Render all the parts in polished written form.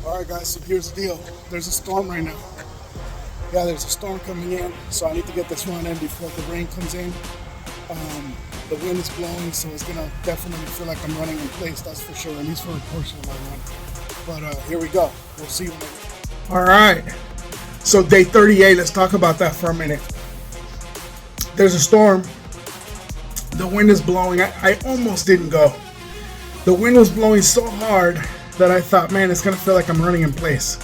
All right, guys, so here's the deal. There's a storm right now. Yeah, there's a storm coming in, so I need to get this run in before the rain comes in. The wind is blowing, so it's going to definitely feel like I'm running in place, that's for sure, at least for a portion of my run. But here we go. We'll see when I get. All right, so day 38, let's talk about that for a minute. There's a storm. The wind is blowing. I almost didn't go. The wind was blowing so hard that I thought, man, it's going to feel like I'm running in place.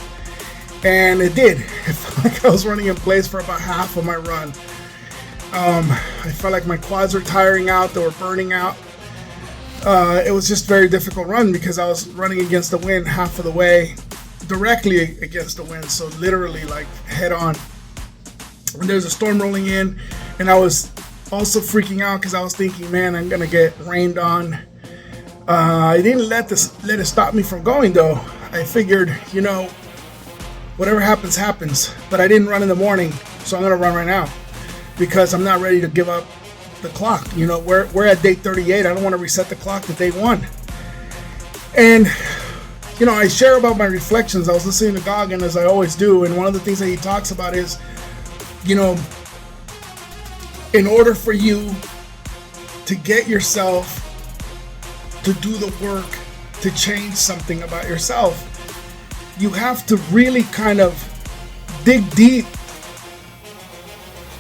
And it did. It felt like I was running in place for about half of my run. I felt like my quads were tiring out. They were burning out. It was just a very difficult run because I was running against the wind half of the way, directly against the wind. So literally like head on. And there's a storm rolling in, and I was also freaking out because I was thinking, man, I'm going to get rained on. I didn't let it stop me from going, though. I figured, whatever happens, happens. But I didn't run in the morning, so I'm going to run right now because I'm not ready to give up the clock. We're at day 38. I don't want to reset the clock to day 1. And, I share about my reflections. I was listening to Goggin, as I always do, and one of the things that he talks about is, in order for you to get yourself to do the work to change something about yourself, you have to really kind of dig deep,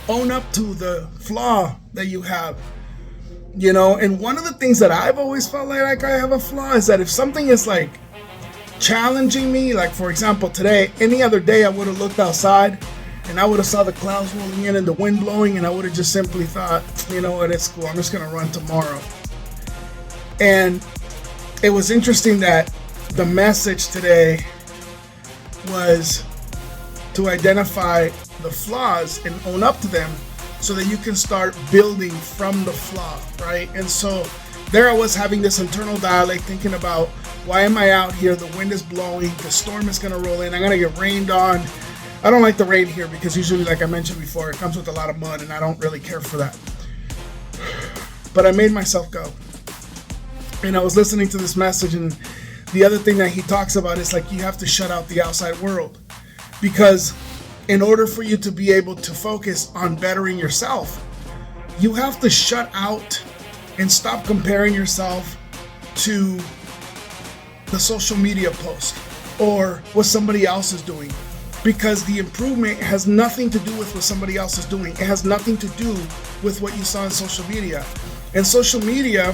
own up to the flaw that you have, and one of the things that I've always felt like I have a flaw is that if something is like challenging me, like for example today, any other day I would have looked outside and I would have saw the clouds rolling in and the wind blowing, and I would have just simply thought, you know what, it's cool, I'm just gonna run tomorrow. And it was interesting that the message today was to identify the flaws and own up to them so that you can start building from the flaw, right? And so there I was having this internal dialogue thinking about, why am I out here? The wind is blowing, the storm is gonna roll in, I'm gonna get rained on. I don't like the rain here because usually, like I mentioned before, it comes with a lot of mud and I don't really care for that. But I made myself go. And I was listening to this message, and the other thing that he talks about is like you have to shut out the outside world, because in order for you to be able to focus on bettering yourself, you have to shut out and stop comparing yourself to the social media post or what somebody else is doing, because the improvement has nothing to do with what somebody else is doing. It has nothing to do with what you saw on social media. And social media,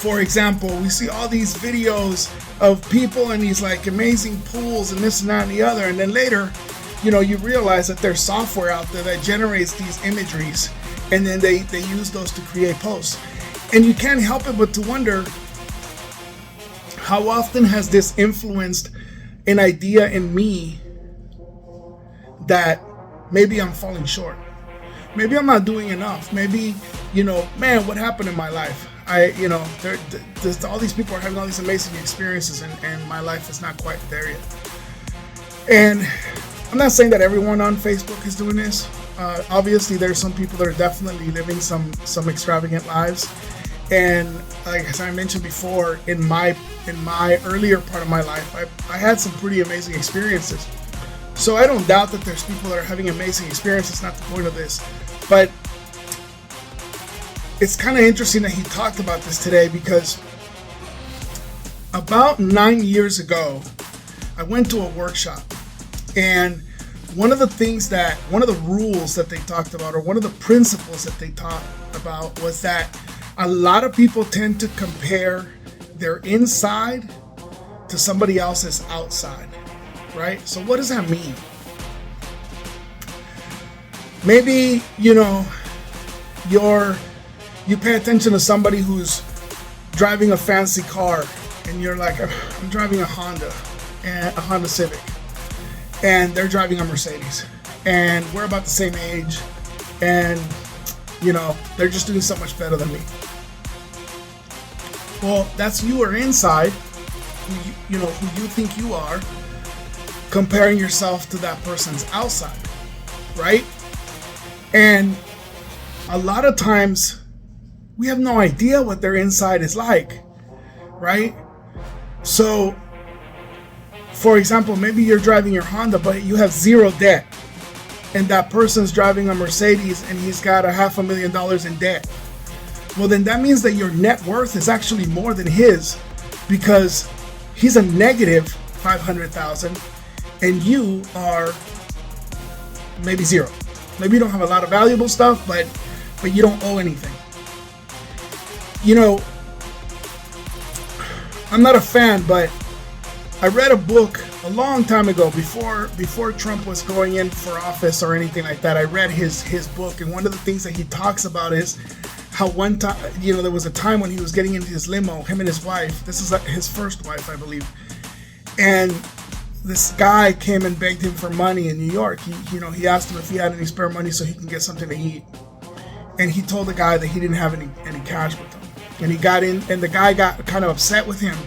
for example, we see all these videos of people in these like amazing pools and this and that and the other, and then later, you realize that there's software out there that generates these imageries, and then they use those to create posts. And you can't help it but to wonder, how often has this influenced an idea in me that maybe I'm falling short? Maybe I'm not doing enough. Maybe, man, what happened in my life? There's all these people are having all these amazing experiences, and my life is not quite there yet. And I'm not saying that everyone on Facebook is doing this. Obviously, there's some people that are definitely living some extravagant lives. And like as I mentioned before, in my earlier part of my life, I had some pretty amazing experiences. So I don't doubt that there's people that are having amazing experiences. Not the point of this, but it's kind of interesting that he talked about this today, because about 9 years ago, I went to a workshop, and one of the rules that they talked about, or one of the principles that they taught about, was that a lot of people tend to compare their inside to somebody else's outside, right? So what does that mean? Maybe, you pay attention to somebody who's driving a fancy car, and you're like, I'm driving a Honda Civic, and they're driving a Mercedes, and we're about the same age, and they're just doing so much better than me. Well, that's you or inside, who you think you are, comparing yourself to that person's outside, right? And a lot of times we have no idea what their inside is like, right? So for example, maybe you're driving your Honda, but you have zero debt. And that person's driving a Mercedes and he's got $500,000 in debt. Well, then that means that your net worth is actually more than his, because he's a negative 500,000 and you are maybe zero. Maybe you don't have a lot of valuable stuff, but you don't owe anything. You know, I'm not a fan, but I read a book a long time ago, before Trump was going in for office or anything like that. I read his book, and one of the things that he talks about is how one time, you know, there was a time when he was getting into his limo, him and his wife. This is his first wife, I believe. And this guy came and begged him for money in New York. He asked him if he had any spare money so he can get something to eat. And he told the guy that he didn't have any cash with him. And he got in, and the guy got kind of upset with him.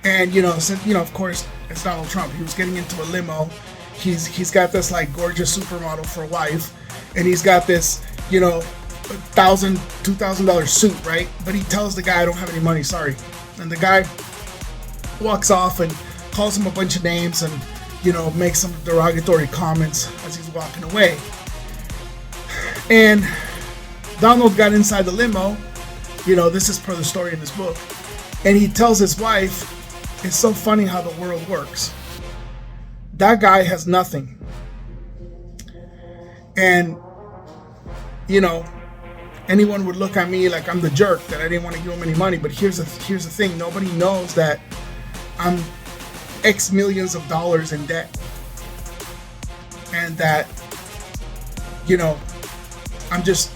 And, said, of course, it's Donald Trump. He was getting into a limo. He's got this like gorgeous supermodel for a wife. And he's got this, $1,000, $2,000 suit, right? But he tells the guy, I don't have any money, sorry. And the guy walks off and calls him a bunch of names and, makes some derogatory comments as he's walking away. And Donald got inside the limo, this is per the story in this book, and he tells his wife, it's so funny how the world works. That guy has nothing. And, anyone would look at me like I'm the jerk, that I didn't want to give him any money. But here's the thing. Nobody knows that I'm X millions of dollars in debt. And that, I'm just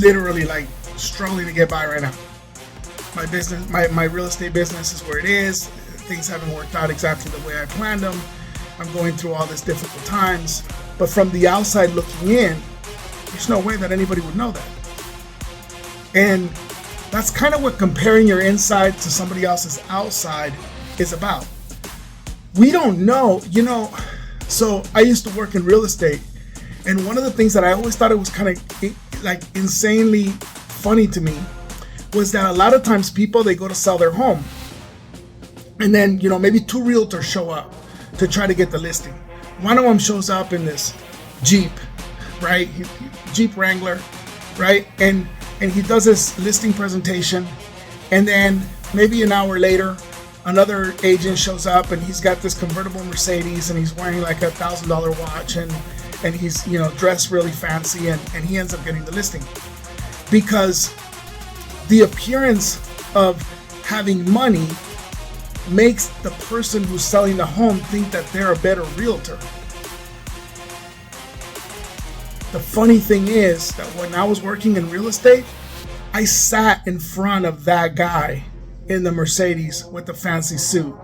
literally like struggling to get by right now. My business, my real estate business is where it is. Things haven't worked out exactly the way I planned them. I'm going through all these difficult times. But from the outside looking in, there's no way that anybody would know that. And that's kind of what comparing your inside to somebody else's outside is about. We don't know, so I used to work in real estate. And one of the things that I always thought it was kind of like insanely funny to me was that a lot of times people, they go to sell their home. And then, maybe two realtors show up to try to get the listing. One of them shows up in this Jeep, right? Jeep Wrangler, right? And he does this listing presentation. And then maybe an hour later, another agent shows up and he's got this convertible Mercedes and he's wearing like $1,000 watch and he's, dressed really fancy and he ends up getting the listing. Because the appearance of having money makes the person who's selling the home think that they're a better realtor. The funny thing is that when I was working in real estate, I sat in front of that guy in the Mercedes with the fancy suit.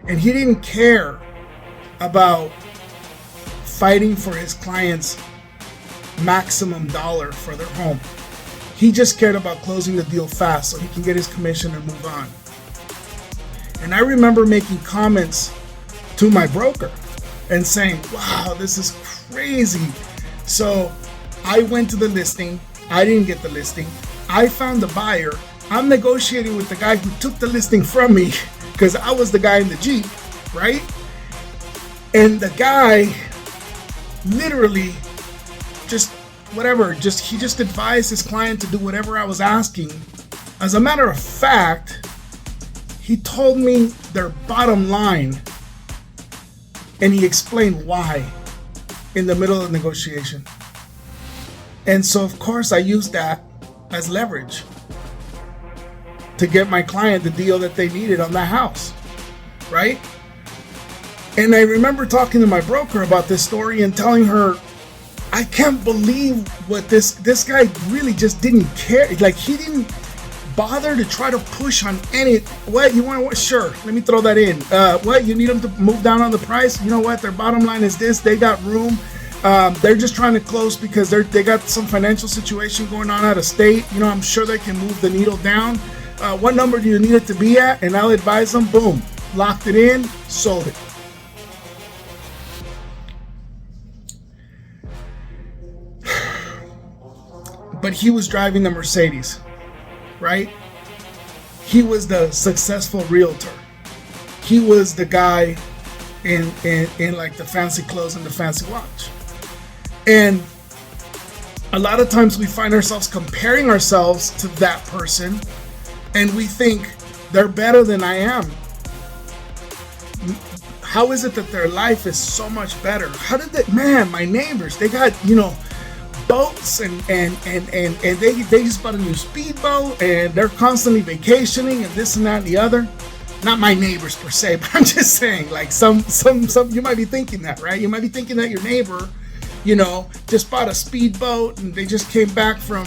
And he didn't care about fighting for his client's maximum dollar for their home. He just cared about closing the deal fast so he can get his commission and move on. And I remember making comments to my broker and saying, wow, this is crazy. So I went to the listing. I didn't get the listing. I found the buyer. I'm negotiating with the guy who took the listing from me because I was the guy in the Jeep, right? And the guy literally he just advised his client to do whatever I was asking. As a matter of fact, he told me their bottom line and he explained why in the middle of the negotiation. And so of course I used that as leverage to get my client the deal that they needed on that house, right? And I remember talking to my broker about this story and telling her, I can't believe what this guy really just didn't care. Like, he didn't bother to try to push on any, what, you want, what? Sure, let me throw that in. What, you need them to move down on the price? You know what, their bottom line is this, they got room. They're just trying to close because they got some financial situation going on out of state. I'm sure they can move the needle down. What number do you need it to be at? And I'll advise them, boom, locked it in, sold it. But he was driving the Mercedes, right? He was the successful realtor. He was the guy in like the fancy clothes and the fancy watch. And a lot of times we find ourselves comparing ourselves to that person, and we think they're better than I am. How is it that their life is so much better? How did they, man, my neighbors, they got, boats and they just bought a new speedboat and they're constantly vacationing and this and that and the other. Not my neighbors per se, but I'm just saying, like some you might be thinking that, right? You might be thinking that your neighbor, just bought a speedboat and they just came back from,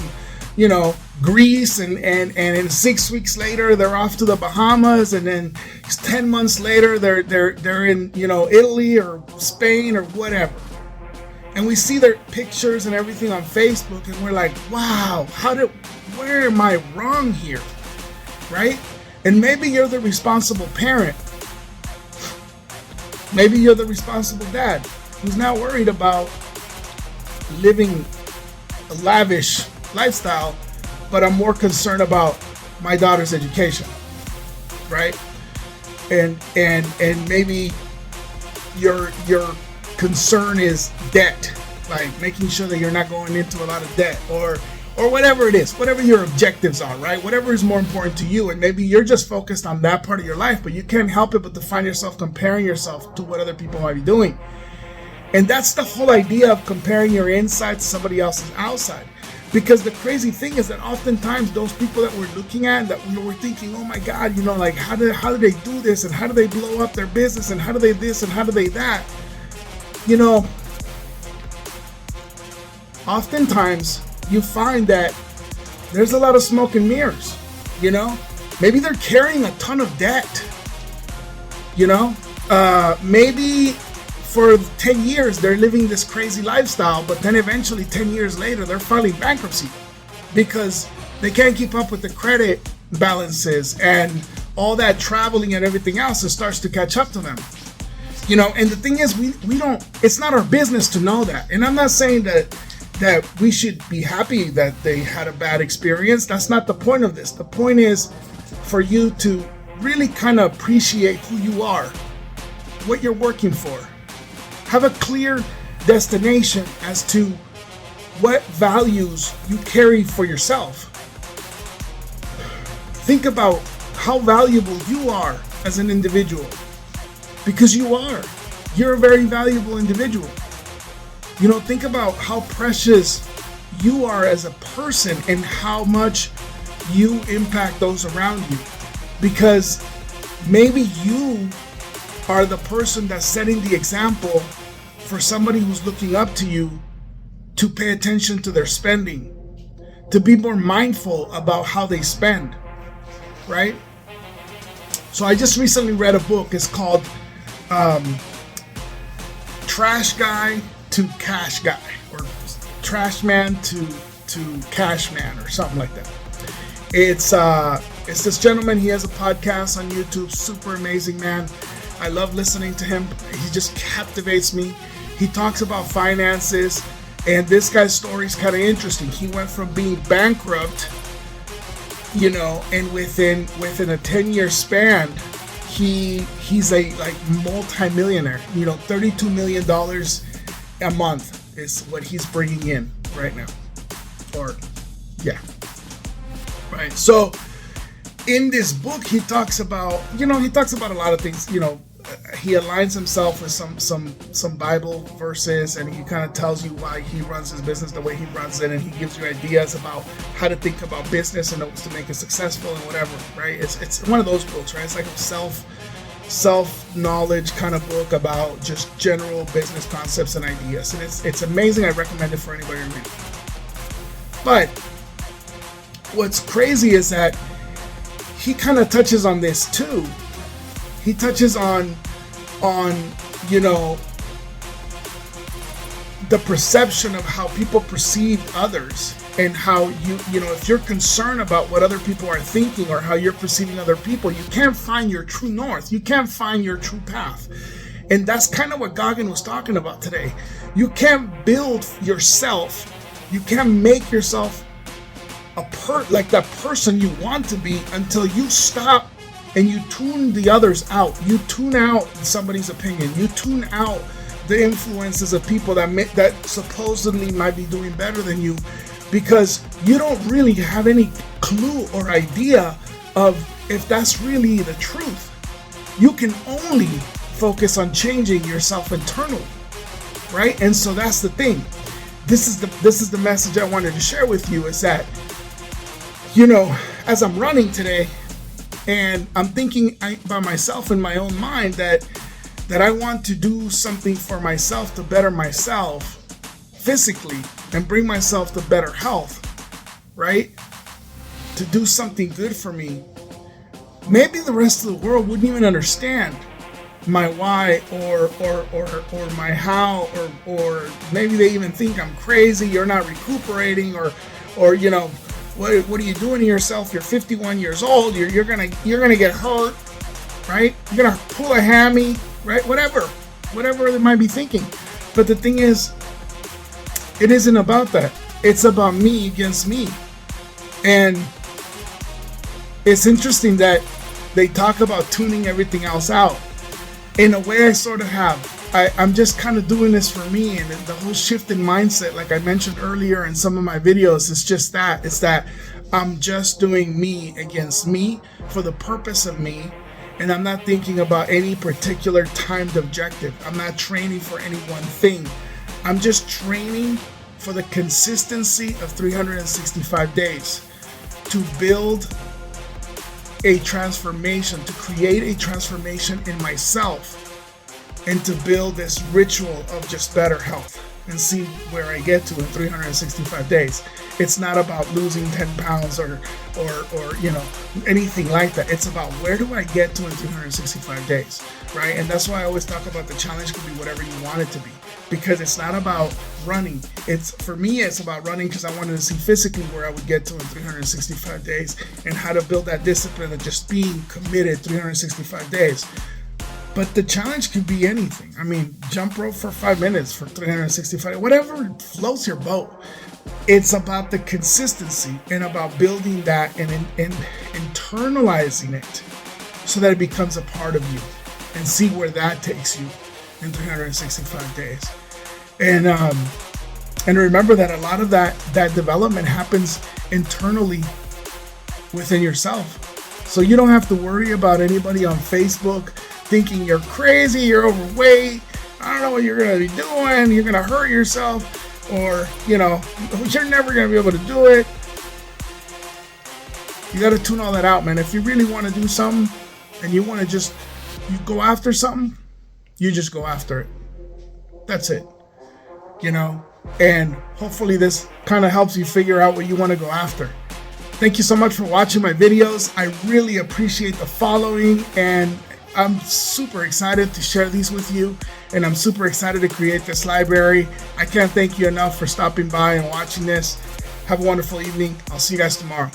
Greece and 6 weeks later they're off to the Bahamas, and then 10 months later they're in, Italy or Spain or whatever. And we see their pictures and everything on Facebook and we're like, wow, where am I wrong here? Right? And maybe you're the responsible parent. Maybe you're the responsible dad who's not worried about living a lavish lifestyle, but I'm more concerned about my daughter's education, right? And maybe your concern is debt, like making sure that you're not going into a lot of debt, or whatever it is, whatever your objectives are, right? Whatever is more important to you, and maybe you're just focused on that part of your life, but you can't help it but to find yourself comparing yourself to what other people might be doing. And that's the whole idea of comparing your inside to somebody else's outside. Because the crazy thing is that oftentimes those people that we're looking at, that we were thinking, oh my God, like how do they do this, and how do they blow up their business, and how do they this, and how do they that? Oftentimes you find that there's a lot of smoke and mirrors. Maybe they're carrying a ton of debt. Maybe for 10 years they're living this crazy lifestyle, but then eventually 10 years later they're filing bankruptcy because they can't keep up with the credit balances and all that traveling and everything else. It starts to catch up to them. And the thing is, we don't, it's not our business to know that. And I'm not saying that we should be happy that they had a bad experience. That's not the point of this. The point is for you to really kind of appreciate who you are, what you're working for. Have a clear destination as to what values you carry for yourself. Think about how valuable you are as an individual, because you're a very valuable individual. Think about how precious you are as a person and how much you impact those around you, because maybe you are the person that's setting the example for somebody who's looking up to you to pay attention to their spending, to be more mindful about how they spend, right? So I just recently read a book. It's called Trash Guy to Cash Guy, or Trash Man to Cash Man, or something like that. It's this gentleman. He has a podcast on YouTube. Super amazing man. I love listening to him. He just captivates me. He talks about finances, and this guy's story is kind of interesting. He went from being bankrupt, and within a 10-year span, he's a multi-millionaire. $32 million a month is what he's bringing in right now. Right. So in this book, he talks about a lot of things. He aligns himself with some Bible verses, and he kind of tells you why he runs his business the way he runs it, and he gives you ideas about how to think about business and to make it successful and whatever, right? It's one of those books, right? It's like a self-knowledge kind of book about just general business concepts and ideas, and it's amazing. I recommend it for anybody to read. But what's crazy is that he kind of touches on this too. He touches on the perception of how people perceive others, and how if you're concerned about what other people are thinking or how you're perceiving other people, you can't find your true north. You can't find your true path. And that's kind of what Goggin was talking about today. You can't build yourself. You can't make yourself like that person you want to be until you stop and you tune the others out. You tune out somebody's opinion. You tune out the influences of people that supposedly might be doing better than you, because you don't really have any clue or idea of if that's really the truth. You can only focus on changing yourself internally, right? And so that's the thing. This is the message I wanted to share with you, is that, you know, as I'm running today and I'm thinking by myself in my own mind that I want to do something for myself to better myself physically and bring myself to better health, right? To do something good for me. Maybe the rest of the world wouldn't even understand my why or my how, or maybe they even think I'm crazy, you're not recuperating, or you know, what are you doing to yourself? You're 51 years old, you're gonna get hurt, right? You're gonna pull a hammy, right? Whatever they might be thinking. But the thing is, it isn't about that. It's about me against me. And it's interesting that they talk about tuning everything else out. In a way, I sort of have. I'm just kind of doing this for me, and the whole shift in mindset, like I mentioned earlier in some of my videos, is just that. It's that I'm just doing me against me for the purpose of me, and I'm not thinking about any particular timed objective. I'm not training for any one thing. I'm just training for the consistency of 365 days to build a transformation, to create a transformation in myself, and to build this ritual of just better health and see where I get to in 365 days. It's not about losing 10 pounds or you know, anything like that. It's about where do I get to in 365 days, right? And that's why I always talk about the challenge could be whatever you want it to be, because it's not about running. For me, it's about running because I wanted to see physically where I would get to in 365 days and how to build that discipline of just being committed 365 days. But the challenge could be anything. I mean, jump rope for 5 minutes for 365, whatever floats your boat. It's about the consistency and about building that and internalizing it so that it becomes a part of you, and see where that takes you in 365 days. And remember that a lot of that development happens internally within yourself. So you don't have to worry about anybody on Facebook thinking you're crazy, you're overweight, I don't know what you're going to be doing, you're going to hurt yourself, or, you know, you're never going to be able to do it. You got to tune all that out, man. If you really want to do something and you want to just, you go after something, you just go after it. That's it. You know, and hopefully this kind of helps you figure out what you want to go after. Thank you so much for watching my videos. I really appreciate the following, and I'm super excited to share these with you, and I'm super excited to create this library. I can't thank you enough for stopping by and watching this. Have a wonderful evening. I'll see you guys tomorrow.